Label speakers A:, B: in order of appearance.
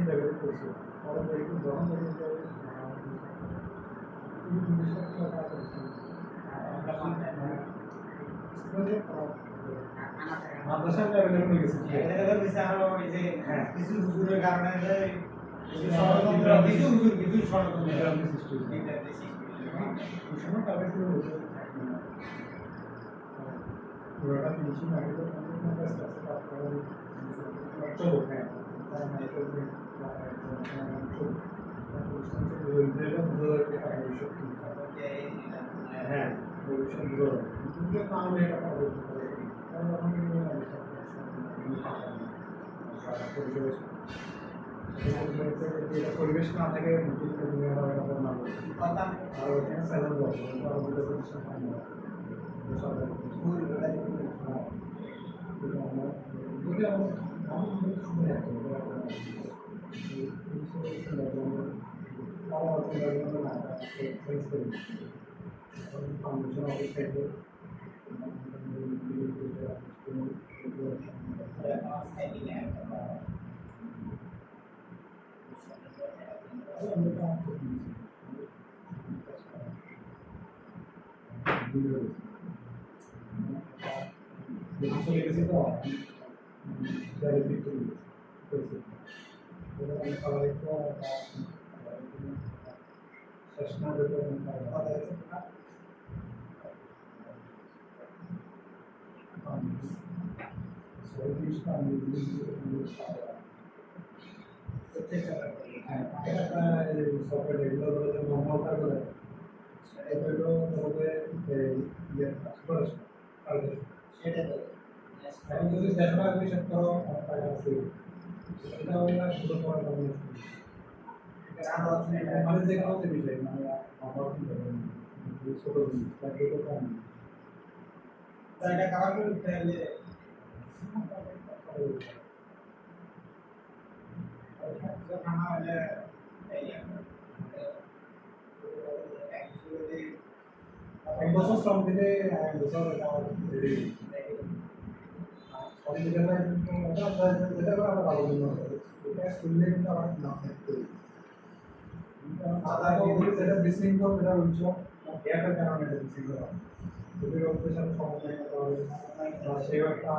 A: লেভেলে করছি তাহলে দেখুন যখন দেখুন মাদ্রাসার লেভেলে হয়ে গেছে
B: আরো এই যে
A: হ্যাঁ
B: কিছু হুজুরের কারণে যে কিছু ষড়যন্ত্র
A: সৃষ্টি সময় তাদের শুরু হয়েছে পুরোটা ফিনিশিং আগে তো চলো হ্যাঁ হ্যাঁ ভবিষ্যৎ তাহলে এটা পাবো পরিবেশ না থাকে আর ওখানে স্যালারি বসে আর ওগুলো প্রতিষ্ঠান হয় না যদি আমার সময় আছে ফাউন্ডেশন অফিস থেকে চলে গেছে তো এখন যদি চেষ্টা হিসাব করো টাকা আছে এটা আমরা শুরু করার মানে যে কোনো বিষয় মানে আমার ছোট জিনিস তাকে তো কম
B: এটা কাভার করে দিতে হলে খানা হলে
A: এক বছর শ্রম দিলে এক বছর যেটা করে আমরা ভালো জন্য এটা শুনলে কিন্তু আমার না যেটা বিশৃঙ্খল যেটা বলছো গ্যাপের কারণে এটা বিশৃঙ্খল যদি রোগের সাথে সমস্যা করতে হবে বা সেও একটা